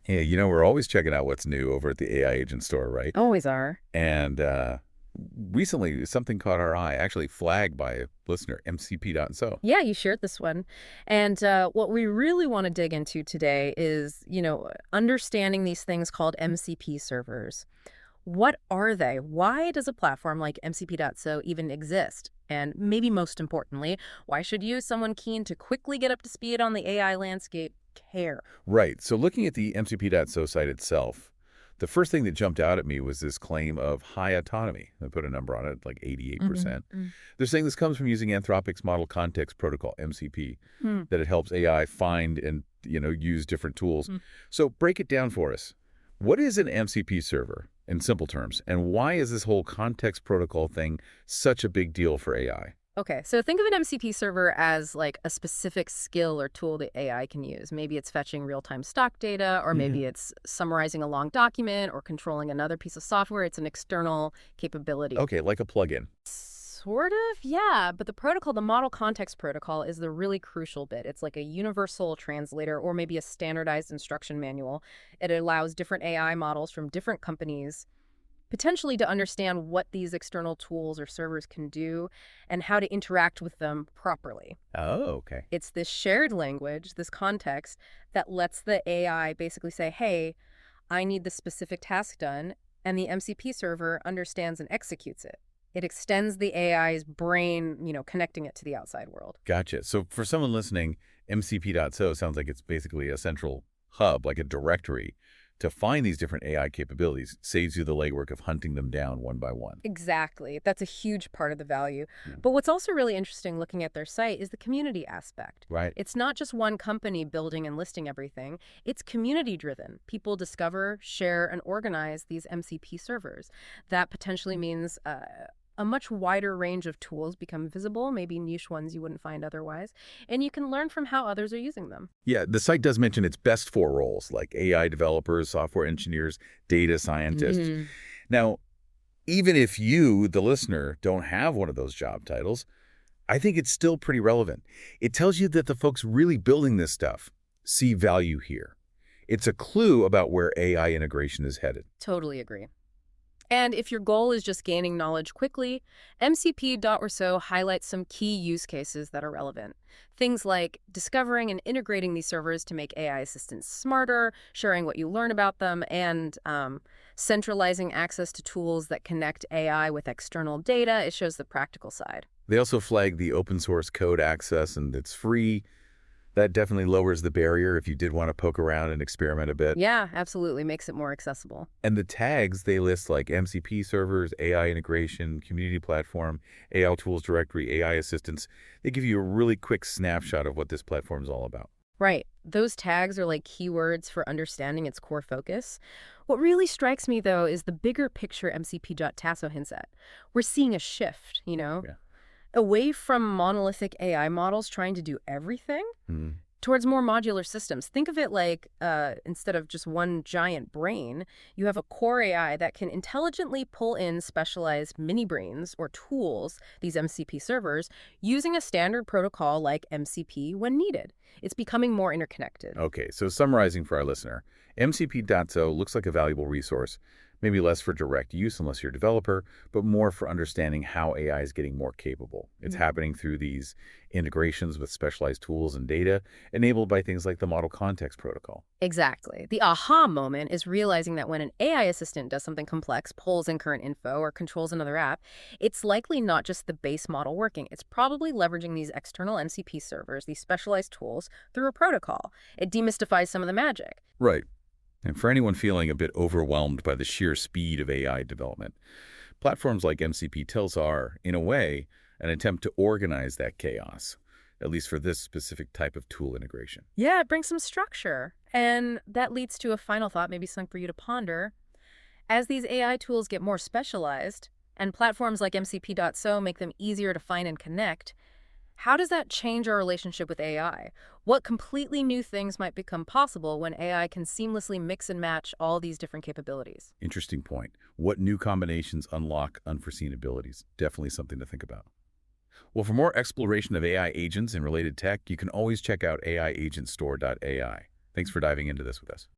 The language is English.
Hey, we're always checking out what's new over at the AI Agent Store, right? Always are. And recently, something caught our eye, actually flagged by a listener, MCP.so. Yeah, you shared this one. And what we really want to dig into today is, understanding these things called MCP servers. What are they? Why does a platform like MCP.so even exist? And maybe most importantly, why should you, someone keen to quickly get up to speed on the AI landscape, care? Right. So looking at the MCP.so site itself, the first thing that jumped out at me was this claim of high autonomy. I put a number on it, like 88%. Mm-hmm. They're saying this comes from using Anthropic's Model Context Protocol, MCP, that it helps AI find and, use different tools. So break it down for us. What is an MCP server in simple terms, and why is this whole context protocol thing such a big deal for AI? Okay, so think of an MCP server as like a specific skill or tool that AI can use. Maybe it's fetching real-time stock data, or Yeah. maybe it's summarizing a long document or controlling another piece of software. It's an external capability. Okay, like a plugin. Sort of, yeah, but the protocol, the model context protocol, is the really crucial bit. It's like a universal translator or maybe a standardized instruction manual. It allows different AI models from different companies potentially to understand what these external tools or servers can do and how to interact with them properly. Oh, okay. It's this shared language, this context, that lets the AI basically say, hey, I need this specific task done, and the MCP server understands and executes it. It extends the AI's brain, connecting it to the outside world. Gotcha. So for someone listening, MCP.so sounds like it's basically a central hub, like a directory, to find these different AI capabilities. Saves you the legwork of hunting them down one by one. Exactly. That's a huge part of the value. Yeah. But what's also really interesting looking at their site is the community aspect. Right. It's not just one company building and listing everything. It's community driven. People discover, share, and organize these MCP servers. That potentially means a much wider range of tools become visible, maybe niche ones you wouldn't find otherwise, and you can learn from how others are using them. Yeah, the site does mention its best four roles, like AI developers, software engineers, data scientists. Mhm. Now, even if you, the listener, don't have one of those job titles, I think it's still pretty relevant. It tells you that the folks really building this stuff see value here. It's a clue about where AI integration is headed. Totally agree. And if your goal is just gaining knowledge quickly, MCP.so highlights some key use cases that are relevant. Things like discovering and integrating these servers to make AI assistants smarter, sharing what you learn about them, and centralizing access to tools that connect AI with external data. It shows the practical side. They also flag the open source code access, and it's free. That definitely lowers the barrier if you did want to poke around and experiment a bit. Yeah, absolutely. Makes it more accessible. And the tags they list like MCP servers, AI integration, community platform, AI tools directory, AI assistants, they give you a really quick snapshot of what this platform is all about. Right. Those tags are like keywords for understanding its core focus. What really strikes me, though, is the bigger picture MCP.tasso hints at. We're seeing a shift, Yeah. away from monolithic AI models trying to do everything Mhm. towards more modular systems. Think of it like instead of just one giant brain, you have a core AI that can intelligently pull in specialized mini brains or tools, these MCP servers, using a standard protocol like MCP when needed. It's becoming more interconnected. Okay, so summarizing for our listener, MCP.so looks like a valuable resource, maybe less for direct use unless you're a developer, but more for understanding how AI is getting more capable. It's happening through these integrations with specialized tools and data enabled by things like the Model Context Protocol. Exactly. The aha moment is realizing that when an AI assistant does something complex, pulls in current info, or controls another app, it's likely not just the base model working. It's probably leveraging these external MCP servers, these specialized tools, through a protocol. It demystifies some of the magic. Right. And for anyone feeling a bit overwhelmed by the sheer speed of AI development, platforms like MCP Tills are, in a way, an attempt to organize that chaos, at least for this specific type of tool integration. Yeah, it brings some structure. And that leads to a final thought, maybe something for you to ponder. As these AI tools get more specialized, and platforms like MCP.so make them easier to find and connect, how does that change our relationship with AI? What completely new things might become possible when AI can seamlessly mix and match all these different capabilities? Interesting point. What new combinations unlock unforeseen abilities? Definitely something to think about. Well, for more exploration of AI agents and related tech, you can always check out AIagentstore.ai. Thanks for diving into this with us.